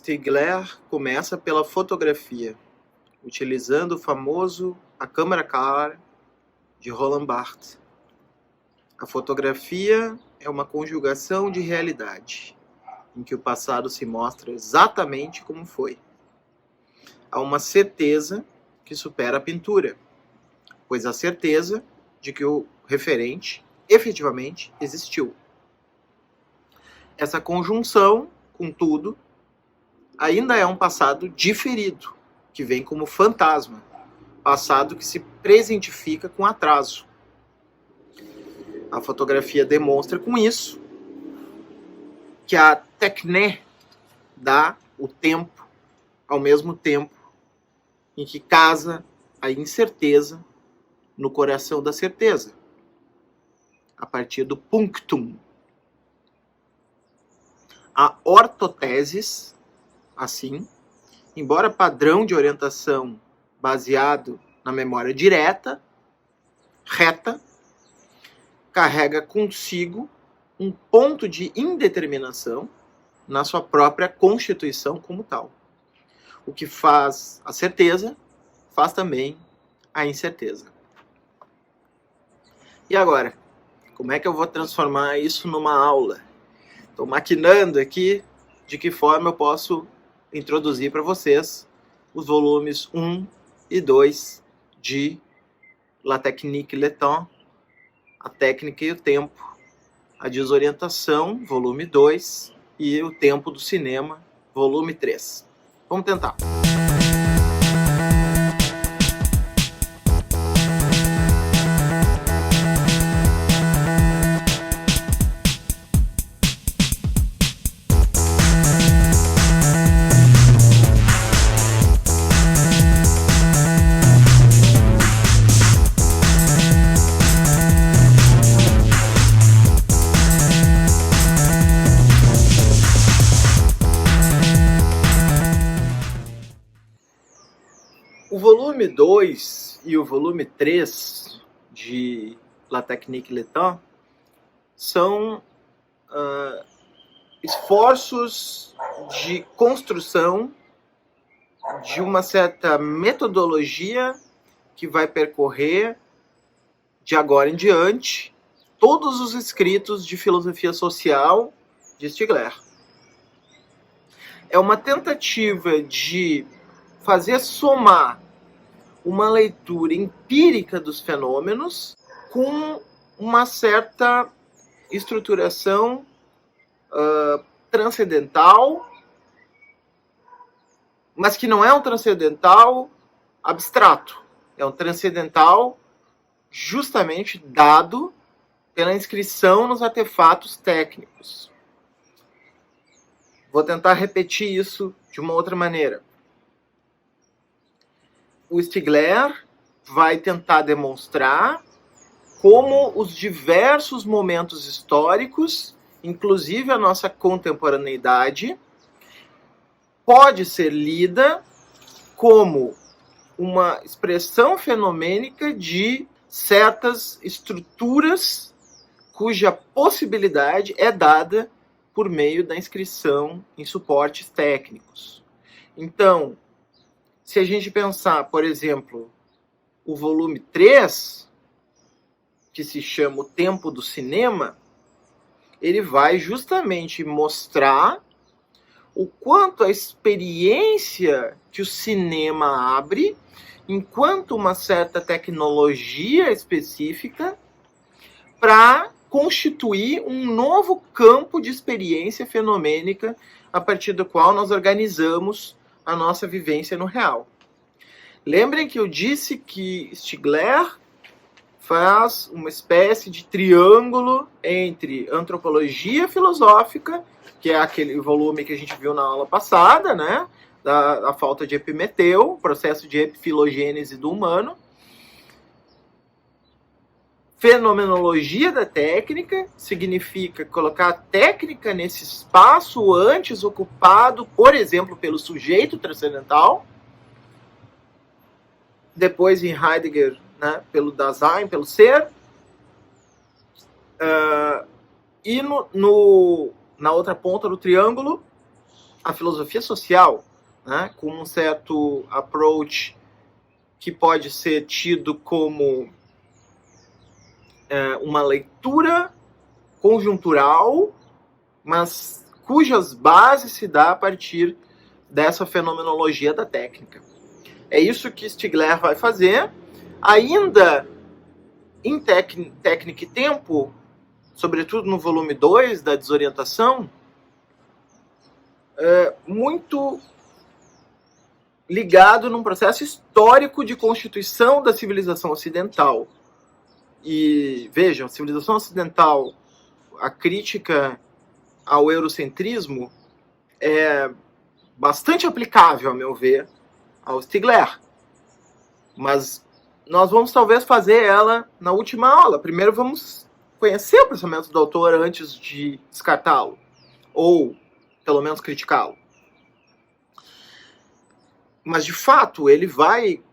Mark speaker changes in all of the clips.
Speaker 1: Stigler começa pela fotografia, utilizando o famoso A Câmara Clara, de Roland Barthes. A fotografia é uma conjugação de realidade, em que o passado se mostra exatamente como foi. Há uma certeza que supera a pintura, pois a certeza de que o referente efetivamente existiu. Essa conjunção, contudo, ainda é um passado diferido, que vem como fantasma, passado que se presentifica com atraso. A fotografia demonstra com isso que a techné dá o tempo, ao mesmo tempo em que casa a incerteza no coração da certeza, a partir do punctum. A ortoteses, assim, embora padrão de orientação baseado na memória direta, reta, carrega consigo um ponto de indeterminação na sua própria constituição como tal. O que faz a certeza, faz também a incerteza. E agora, como é que eu vou transformar isso numa aula? Estou maquinando aqui de que forma eu posso introduzir para vocês os volumes 1 e 2 de La Technique et le Temps, a técnica e o tempo, a desorientação, volume 2, e o tempo do cinema, volume 3. Vamos tentar. O volume 2 e o volume 3 de La Technique et le Temps são esforços de construção de uma certa metodologia que vai percorrer, de agora em diante, todos os escritos de filosofia social de Stigler. É uma tentativa de fazer somar uma leitura empírica dos fenômenos com uma certa estruturação transcendental, mas que não é um transcendental abstrato, é um transcendental justamente dado pela inscrição nos artefatos técnicos. Vou tentar repetir isso de uma outra maneira. O Stigler vai tentar demonstrar como os diversos momentos históricos, inclusive a nossa contemporaneidade, pode ser lida como uma expressão fenomênica de certas estruturas cuja possibilidade é dada por meio da inscrição em suportes técnicos. Então, se a gente pensar, por exemplo, o volume 3, que se chama O Tempo do Cinema, ele vai justamente mostrar o quanto a experiência que o cinema abre, enquanto uma certa tecnologia específica, para constituir um novo campo de experiência fenomênica a partir do qual nós organizamos a nossa vivência no real. Lembrem que eu disse que Stigler faz uma espécie de triângulo entre antropologia filosófica, que é aquele volume que a gente viu na aula passada, né? Da falta de Epimeteu, processo de epifilogênese do humano, fenomenologia da técnica, significa colocar a técnica nesse espaço antes ocupado, por exemplo, pelo sujeito transcendental, depois em Heidegger, né, pelo Dasein, pelo ser, e na outra ponta do triângulo, a filosofia social, né, com um certo approach que pode ser tido como uma leitura conjuntural, mas cujas bases se dá a partir dessa fenomenologia da técnica. É isso que Stigler vai fazer, ainda em Técnica e Tempo, sobretudo no volume 2 da Desorientação, muito ligado num processo histórico de constituição da civilização ocidental. E vejam, a civilização ocidental, a crítica ao eurocentrismo é bastante aplicável, a meu ver, ao Stigler. Mas nós vamos talvez fazer ela na última aula. Primeiro vamos conhecer o pensamento do autor antes de descartá-lo, ou pelo menos criticá-lo. Mas, de fato, ele vai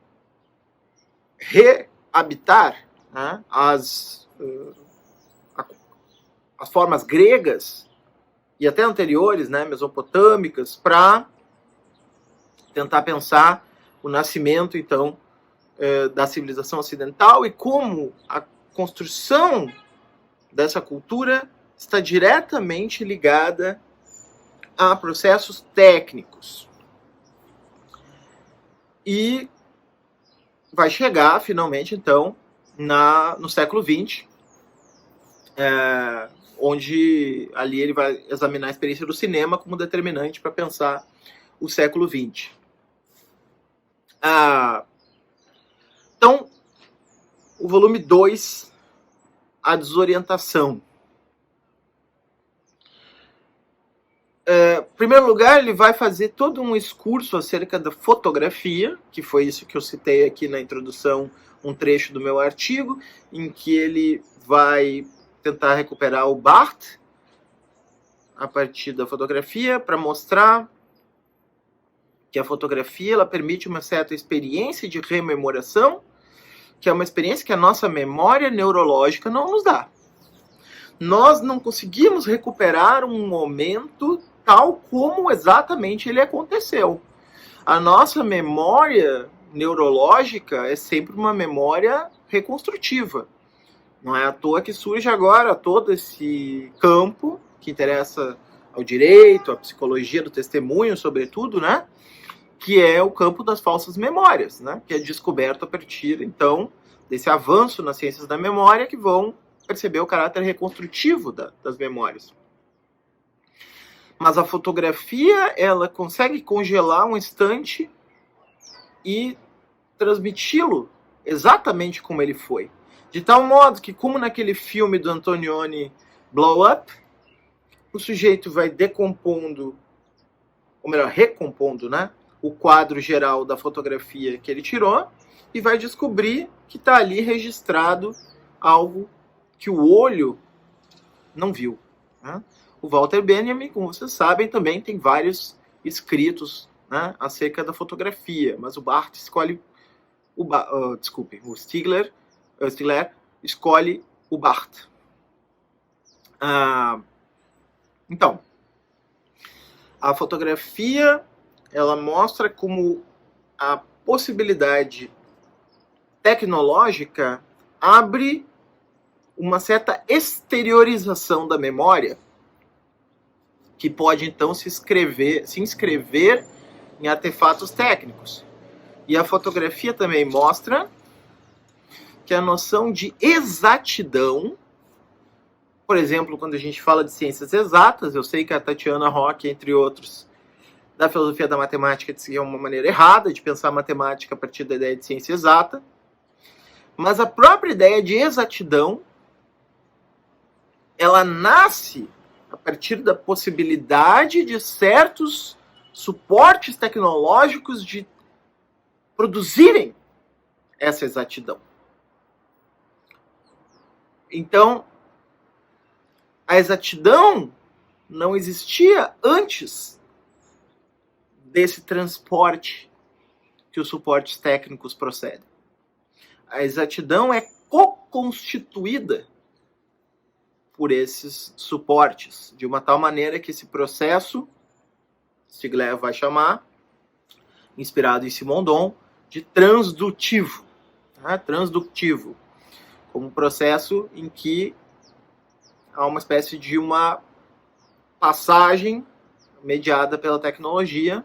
Speaker 1: reabitar, né, as formas gregas e até anteriores, né, mesopotâmicas, para tentar pensar o nascimento, então, da civilização ocidental e como a construção dessa cultura está diretamente ligada a processos técnicos. E vai chegar, finalmente, então, no século XX, onde ali ele vai examinar a experiência do cinema como determinante para pensar o século XX. Então, o volume 2, A Desorientação. Em primeiro lugar, ele vai fazer todo um discurso acerca da fotografia, que foi isso que eu citei aqui na introdução, um trecho do meu artigo, em que ele vai tentar recuperar o Barthes a partir da fotografia, para mostrar que a fotografia ela permite uma certa experiência de rememoração, que é uma experiência que a nossa memória neurológica não nos dá. Nós não conseguimos recuperar um momento tal como exatamente ele aconteceu. A nossa memória neurológica é sempre uma memória reconstrutiva. Não é à toa que surge agora todo esse campo que interessa ao direito, à psicologia do testemunho, sobretudo, né? Que é o campo das falsas memórias, né? Que é descoberto a partir, então, desse avanço nas ciências da memória que vão perceber o caráter reconstrutivo das memórias. Mas a fotografia, ela consegue congelar um instante e transmiti-lo exatamente como ele foi. De tal modo que, como naquele filme do Antonioni, Blow Up, o sujeito vai decompondo, ou melhor, recompondo, né, o quadro geral da fotografia que ele tirou e vai descobrir que está ali registrado algo que o olho não viu, né? O Walter Benjamin, como vocês sabem, também tem vários escritos, né, acerca da fotografia, mas o Barthes escolhe o Stigler escolhe o Barthes. Então, a fotografia ela mostra como a possibilidade tecnológica abre uma certa exteriorização da memória que pode então se inscrever em artefatos técnicos. E a fotografia também mostra que a noção de exatidão, por exemplo, quando a gente fala de ciências exatas, eu sei que a Tatiana Roque, entre outros, da filosofia da matemática, dizia uma maneira errada de pensar a matemática a partir da ideia de ciência exata, mas a própria ideia de exatidão, ela nasce a partir da possibilidade de certos suportes tecnológicos de produzirem essa exatidão. Então, a exatidão não existia antes desse transporte que os suportes técnicos procedem. A exatidão é co-constituída por esses suportes, de uma tal maneira que esse processo Stigler vai chamar, inspirado em Simondon, de transdutivo. Tá? Transdutivo, como um processo em que há uma espécie de uma passagem mediada pela tecnologia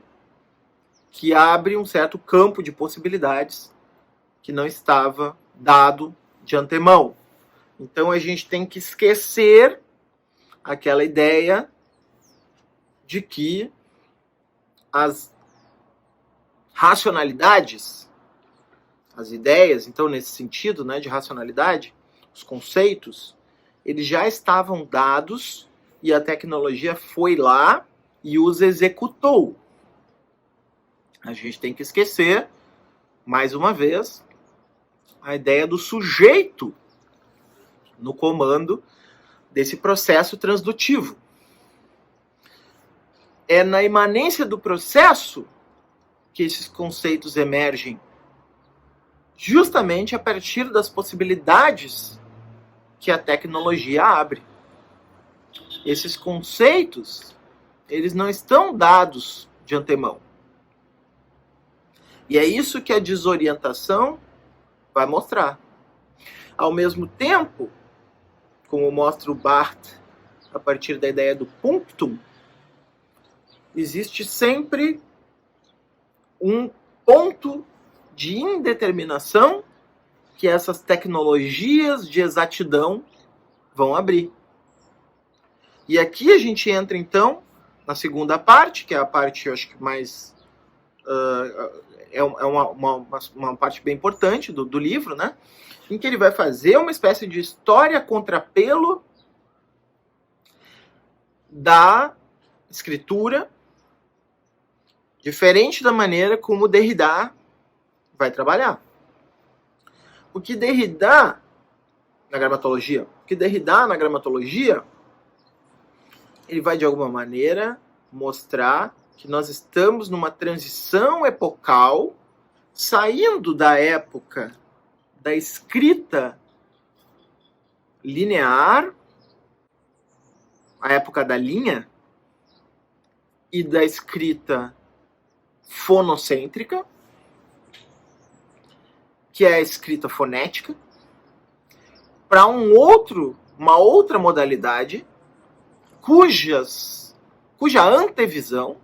Speaker 1: que abre um certo campo de possibilidades que não estava dado de antemão. Então a gente tem que esquecer aquela ideia de que as racionalidades, as ideias, então nesse sentido, né, de racionalidade, os conceitos, eles já estavam dados e a tecnologia foi lá e os executou. A gente tem que esquecer, mais uma vez, a ideia do sujeito no comando desse processo transdutivo. É na imanência do processo que esses conceitos emergem, justamente a partir das possibilidades que a tecnologia abre. Esses conceitos, eles não estão dados de antemão. E é isso que a desorientação vai mostrar. Ao mesmo tempo, como mostra o Barthes a partir da ideia do punctum, existe sempre um ponto de indeterminação que essas tecnologias de exatidão vão abrir. E aqui a gente entra, então, na segunda parte, que é a parte, eu acho que mais... é uma parte bem importante do livro, né? Em que ele vai fazer uma espécie de história contrapelo da escritura, diferente da maneira como Derrida vai trabalhar. O que Derrida na gramatologia, ele vai de alguma maneira mostrar que nós estamos numa transição epocal, saindo da época da escrita linear, a época da linha, e da escrita fonocêntrica, que é a escrita fonética, para uma outra modalidade cuja antevisão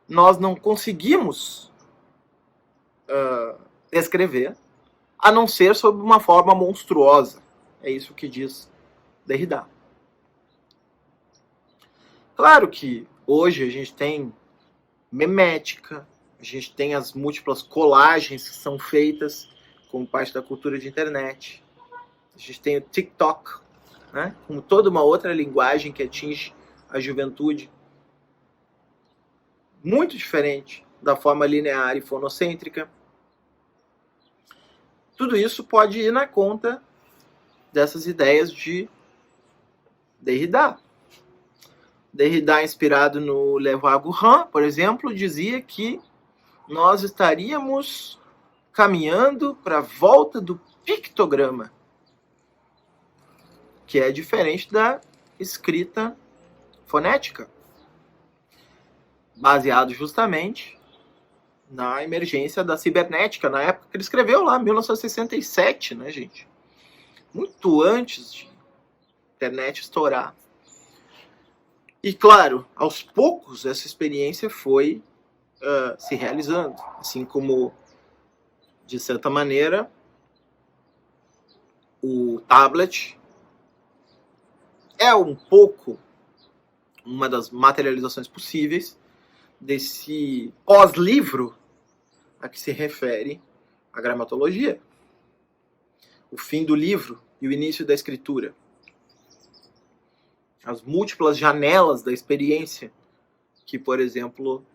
Speaker 1: nós não conseguimos descrever, a não ser sob uma forma monstruosa. É isso que diz Derrida. Claro que hoje a gente tem memética, a gente tem as múltiplas colagens que são feitas como parte da cultura de internet. A gente tem o TikTok, né, como toda uma outra linguagem que atinge a juventude. Muito diferente da forma linear e fonocêntrica. Tudo isso pode ir na conta dessas ideias de Derrida. Derrida, inspirado no Leroy-Gourhan, por exemplo, dizia que nós estaríamos caminhando para a volta do pictograma, que é diferente da escrita fonética, baseado justamente na emergência da cibernética, na época que ele escreveu lá, 1967, né, gente? Muito antes de internet estourar. E, claro, aos poucos, essa experiência foi se realizando. Assim como, de certa maneira, o tablet é um pouco uma das materializações possíveis desse pós-livro a que se refere a gramatologia. O fim do livro e o início da escritura. As múltiplas janelas da experiência que, por exemplo,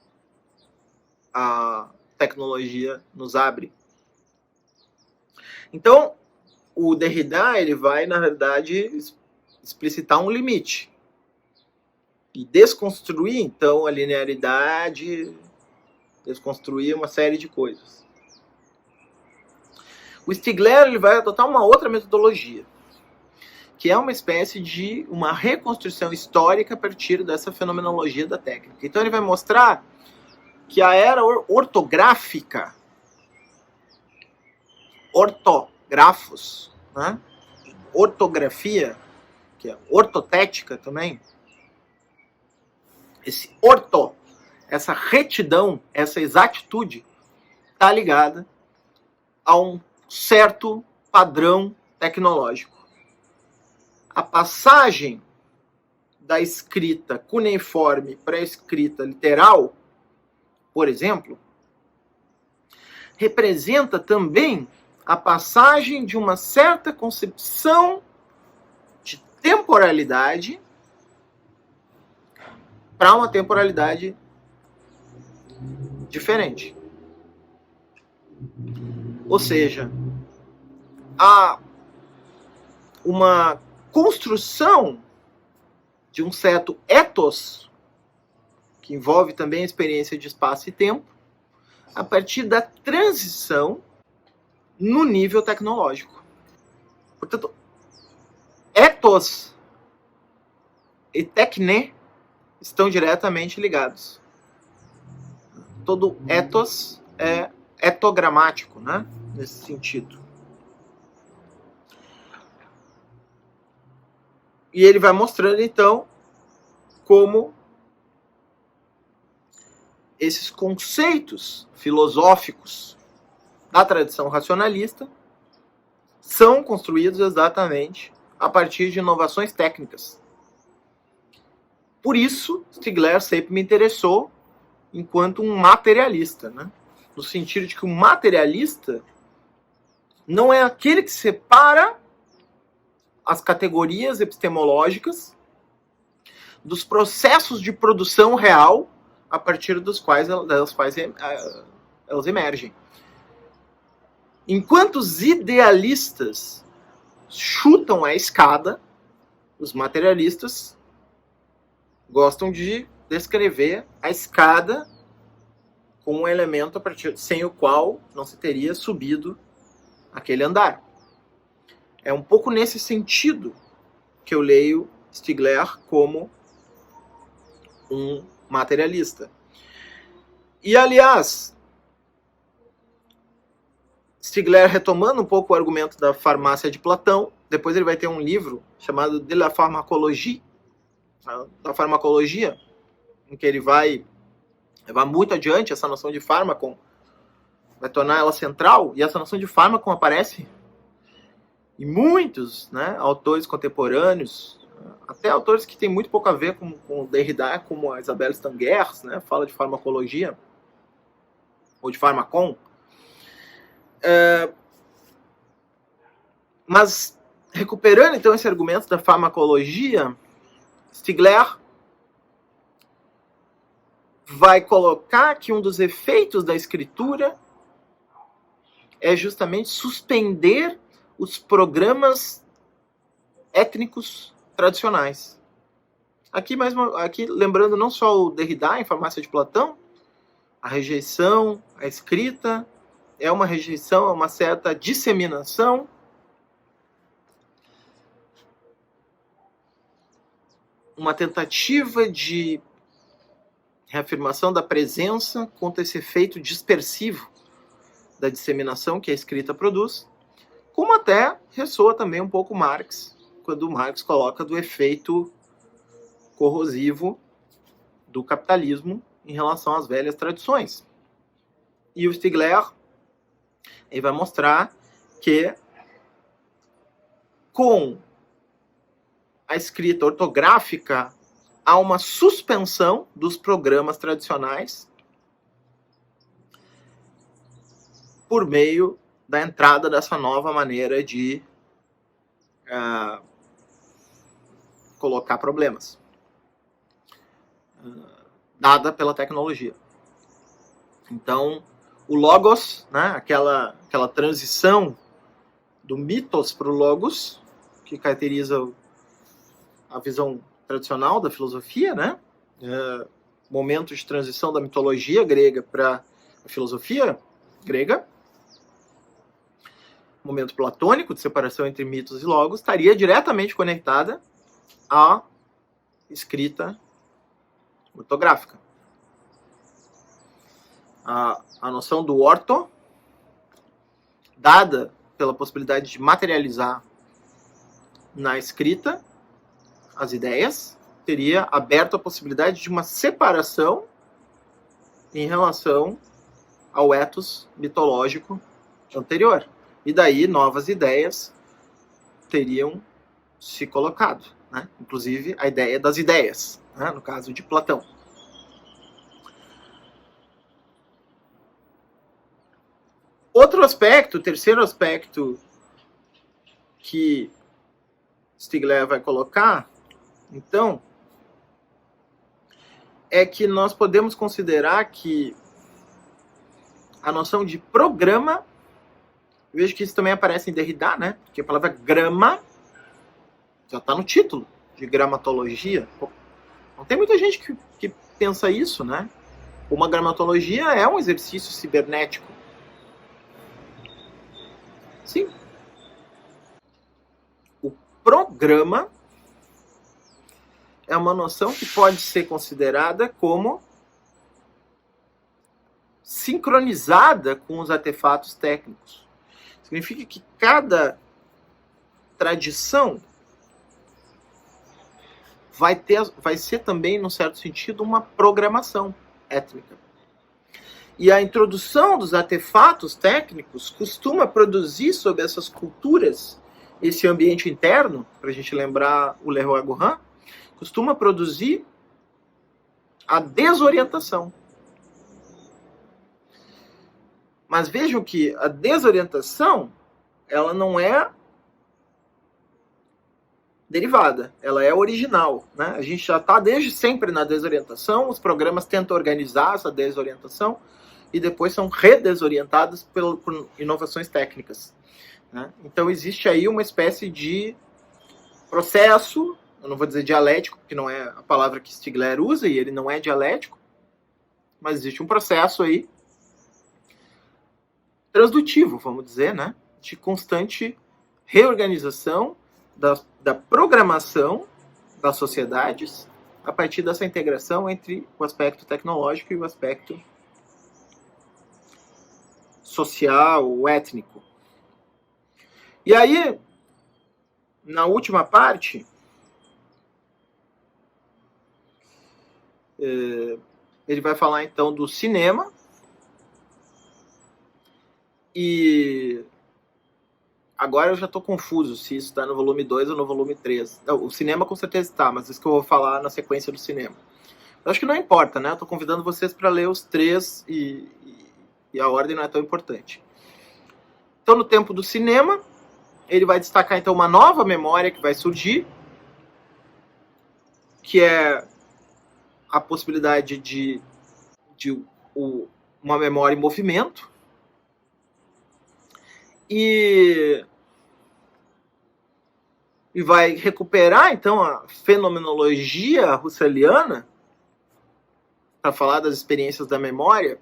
Speaker 1: a tecnologia nos abre. Então, o Derrida, ele vai, na verdade, explicitar um limite. E desconstruir, então, a linearidade, desconstruir uma série de coisas. O Stigler, ele vai adotar uma outra metodologia. que é uma espécie de uma reconstrução histórica a partir dessa fenomenologia da técnica. Então ele vai mostrar que a era ortográfica, ortografos, né? Ortografia, que é ortotética também, esse orto, essa retidão, essa exatitude, está ligada a um certo padrão tecnológico. A passagem da escrita cuneiforme para a escrita literal, por exemplo, representa também a passagem de uma certa concepção de temporalidade para uma temporalidade diferente. Ou seja, há uma construção de um certo ethos, que envolve também a experiência de espaço e tempo, a partir da transição no nível tecnológico. Portanto, ethos e tecne estão diretamente ligados. Todo ethos é etogramático, né? Nesse sentido. E ele vai mostrando, então, como esses conceitos filosóficos da tradição racionalista são construídos exatamente a partir de inovações técnicas. Por isso, Stigler sempre me interessou enquanto um materialista, né? No sentido de que o materialista não é aquele que separa as categorias epistemológicas dos processos de produção real a partir dos quais elas emergem. Enquanto os idealistas chutam a escada, os materialistas gostam de descrever a escada como um elemento sem o qual não se teria subido aquele andar. É um pouco nesse sentido que eu leio Stigler como um materialista. E, aliás, Stigler, retomando um pouco o argumento da farmácia de Platão, depois ele vai ter um livro chamado De la Pharmacologie, da farmacologia, em que ele vai levar muito adiante essa noção de fármaco, vai tornar ela central, e essa noção de fármaco aparece em muitos, né, autores contemporâneos, até autores que têm muito pouco a ver com Derrida, como a Isabelle Stangers, né, fala de farmacologia, ou de farmacon. Mas, recuperando então esse argumento da farmacologia, Stigler vai colocar que um dos efeitos da escritura é justamente suspender os programas étnicos tradicionais. Aqui lembrando não só o Derrida em Farmácia de Platão, a rejeição, a escrita, é uma rejeição, é uma certa disseminação, uma tentativa de reafirmação da presença contra esse efeito dispersivo da disseminação que a escrita produz, como até ressoa também um pouco Marx, quando Marx coloca do efeito corrosivo do capitalismo em relação às velhas tradições. E o Stigler ele vai mostrar que com a escrita ortográfica há uma suspensão dos programas tradicionais por meio da entrada dessa nova maneira de colocar problemas, dada pela tecnologia. Então, o logos, né, aquela transição do mitos para o logos, que caracteriza a visão tradicional da filosofia, né? Momento de transição da mitologia grega para a filosofia grega, momento platônico de separação entre mitos e logos, estaria diretamente conectada à escrita ortográfica. A noção do orto, dada pela possibilidade de materializar na escrita as ideias, teria aberto a possibilidade de uma separação em relação ao ethos mitológico anterior. E daí novas ideias teriam se colocado, né? Inclusive a ideia das ideias, né? No caso de Platão. Outro aspecto, o terceiro aspecto que Stigler vai colocar, então, é que nós podemos considerar que a noção de programa, eu vejo que isso também aparece em Derrida, né? Porque a palavra grama já está no título de gramatologia. Pô, não tem muita gente que pensa isso, né? Uma gramatologia é um exercício cibernético. Sim. O programa é uma noção que pode ser considerada como sincronizada com os artefatos técnicos. Significa que cada tradição vai ser também, num certo sentido, uma programação étnica. E a introdução dos artefatos técnicos costuma produzir sobre essas culturas, esse ambiente interno, para a gente lembrar o Leroy Gorin, costuma produzir a desorientação. Mas vejam que a desorientação, ela não é derivada, ela é original, né? A gente já está desde sempre na desorientação, os programas tentam organizar essa desorientação e depois são redesorientados por inovações técnicas, né? Então existe aí uma espécie de processo, eu não vou dizer dialético, porque não é a palavra que Stigler usa, e ele não é dialético, mas existe um processo aí transdutivo, vamos dizer, né? De constante reorganização da programação das sociedades a partir dessa integração entre o aspecto tecnológico e o aspecto social, étnico. E aí, na última parte, ele vai falar então do cinema e agora eu já estou confuso se isso está no volume 2 ou no volume 3. Não, o cinema com certeza está, mas isso que eu vou falar na sequência do cinema. Eu acho que não importa, né? Eu estou convidando vocês para ler os 3 e a ordem não é tão importante. Então, no tempo do cinema, ele vai destacar então uma nova memória que vai surgir, que é a possibilidade de uma memória em movimento. E vai recuperar, então, a fenomenologia russeliana para falar das experiências da memória.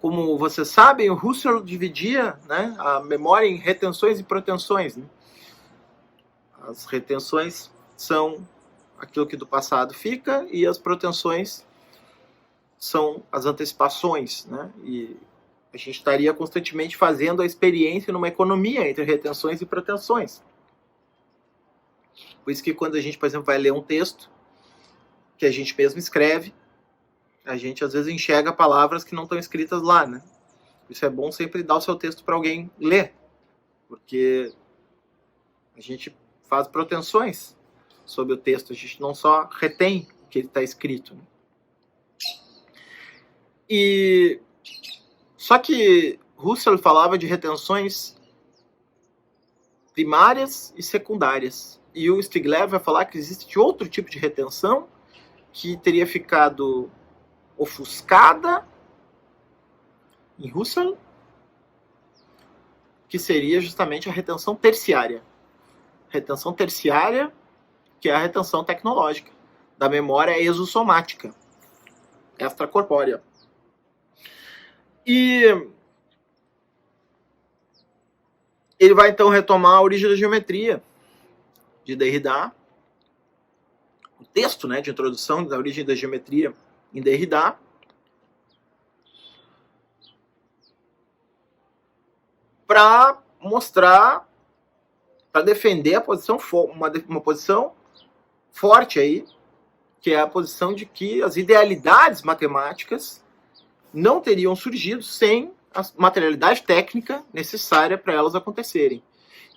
Speaker 1: Como vocês sabem, o Husserl dividia, né, a memória em retenções e protensões. Né? As retenções são aquilo que do passado fica e as protensões são as antecipações. Né? E a gente estaria constantemente fazendo a experiência numa economia entre retenções e protensões. Por isso que quando a gente, por exemplo, vai ler um texto que a gente mesmo escreve, a gente às vezes enxerga palavras que não estão escritas lá, né? Isso é bom sempre dar o seu texto para alguém ler, porque a gente faz protensões sobre o texto, a gente não só retém o que está escrito. Né? E só que Husserl falava de retenções primárias e secundárias. E o Stigler vai falar que existe outro tipo de retenção que teria ficado ofuscada em Husserl, que seria justamente a retenção terciária. Retenção terciária, que é a retenção tecnológica, da memória exossomática, extracorpórea. E Ele vai então retomar a origem da geometria de Derrida, o texto, né, de introdução da origem da geometria em Derrida, para mostrar, para defender a posição, uma posição forte aí, que é a posição de que as idealidades matemáticas não teriam surgido sem a materialidade técnica necessária para elas acontecerem.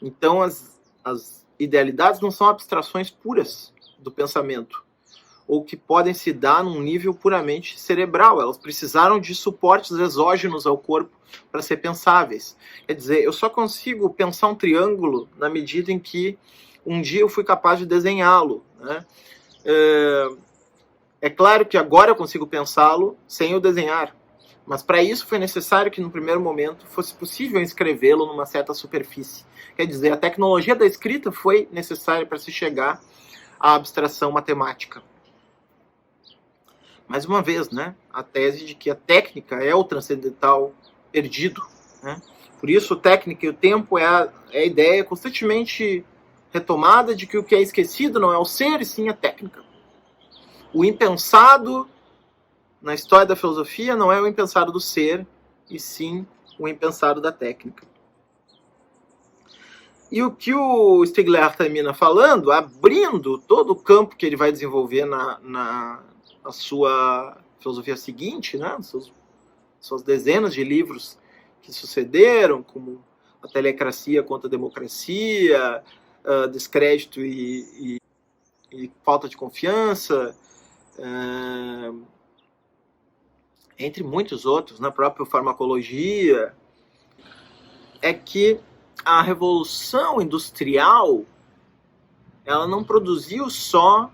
Speaker 1: Então, as idealidades não são abstrações puras do pensamento, ou que podem se dar num nível puramente cerebral. Elas precisaram de suportes exógenos ao corpo para ser pensáveis. Quer dizer, eu só consigo pensar um triângulo na medida em que um dia eu fui capaz de desenhá-lo, né? É claro que agora eu consigo pensá-lo sem eu desenhar, mas para isso foi necessário que no primeiro momento fosse possível escrevê-lo numa certa superfície. Quer dizer, a tecnologia da escrita foi necessária para se chegar à abstração matemática. Mais uma vez, né, a tese de que a técnica é o transcendental perdido, né? Por isso, a técnica e o tempo é a ideia constantemente retomada de que o que é esquecido não é o ser, e sim a técnica. O impensado na história da filosofia não é o impensado do ser, e sim o impensado da técnica. E o que o Stigler termina falando, abrindo todo o campo que ele vai desenvolver na sua filosofia seguinte, né? Suas dezenas de livros que sucederam, como a Telecracia contra a Democracia, Descrédito e Falta de Confiança, entre muitos outros, na própria Farmacologia, é que a Revolução Industrial ela não produziu só,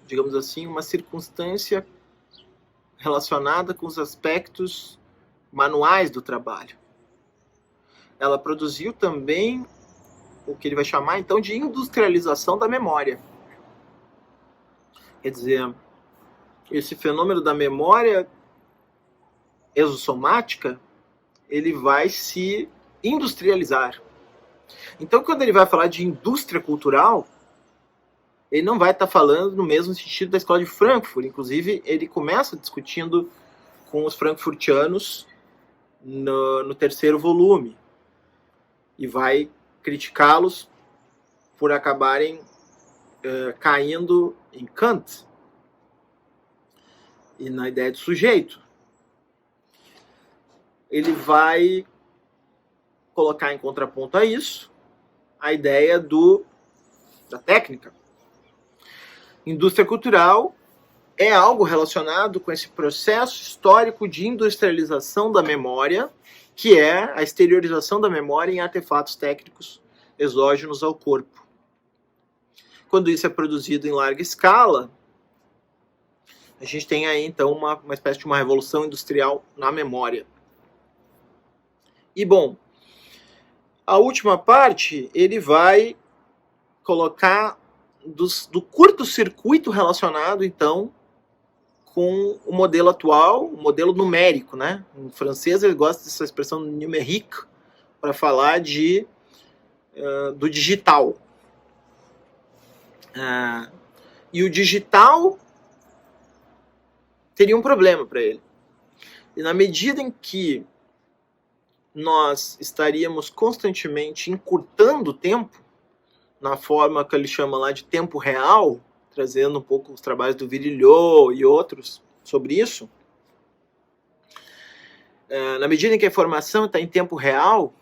Speaker 1: digamos assim, uma circunstância relacionada com os aspectos manuais do trabalho. Ela produziu também o que ele vai chamar, então, de industrialização da memória. Quer dizer, esse fenômeno da memória exossomática, ele vai se industrializar. Então, quando ele vai falar de indústria cultural, ele não vai estar falando no mesmo sentido da escola de Frankfurt. Inclusive, ele começa discutindo com os frankfurtianos no terceiro volume e vai criticá-los por acabarem caindo em Kant e na ideia de sujeito. Ele vai colocar em contraponto a isso a ideia da técnica. Indústria cultural é algo relacionado com esse processo histórico de industrialização da memória, que é a exteriorização da memória em artefatos técnicos exógenos ao corpo. Quando isso é produzido em larga escala, a gente tem aí então uma espécie de uma revolução industrial na memória. E bom, a última parte ele vai colocar do curto-circuito relacionado então com o modelo atual, o modelo numérico, né? Em francês ele gosta dessa expressão numérique para falar do digital. E o digital teria um problema para ele. E na medida em que nós estaríamos constantemente encurtando o tempo, na forma que ele chama lá de tempo real, trazendo um pouco os trabalhos do Virilio e outros sobre isso, na medida em que a informação está em tempo real,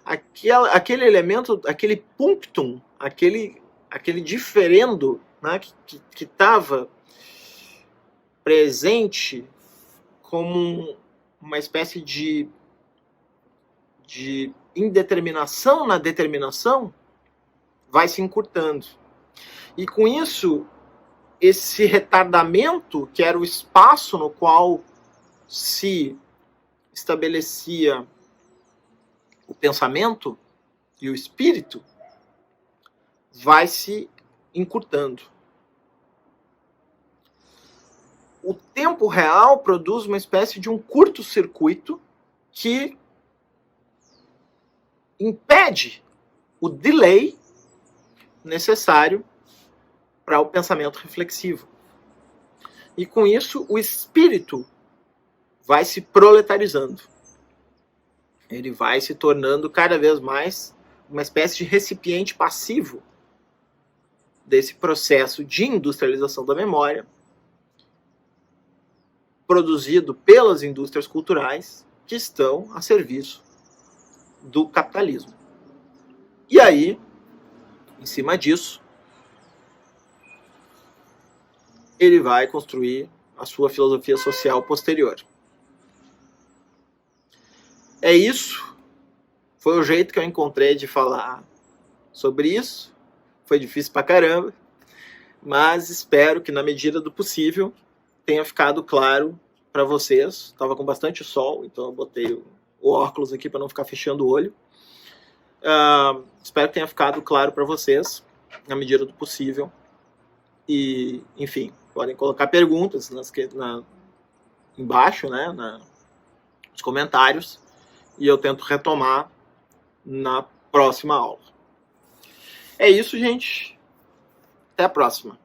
Speaker 1: aquele elemento, aquele punctum, aquele diferendo, né, que estava presente como uma espécie de indeterminação na determinação, vai se encurtando. E com isso, esse retardamento, que era o espaço no qual se estabelecia o pensamento e o espírito, vai se encurtando. O tempo real produz uma espécie de um curto-circuito que impede o delay necessário para o pensamento reflexivo. E com isso, o espírito vai se proletarizando. Ele vai se tornando cada vez mais uma espécie de recipiente passivo desse processo de industrialização da memória, produzido pelas indústrias culturais que estão a serviço do capitalismo. E aí, em cima disso, ele vai construir a sua filosofia social posterior. É isso. Foi o jeito que eu encontrei de falar sobre isso. Foi difícil pra caramba, mas espero que na medida do possível tenha ficado claro para vocês. Estava com bastante sol, então eu botei o óculos aqui para não ficar fechando o olho. Espero que tenha ficado claro para vocês na medida do possível. E, enfim, podem colocar perguntas embaixo, né, nos comentários, e eu tento retomar na próxima aula. É isso, gente. Até a próxima.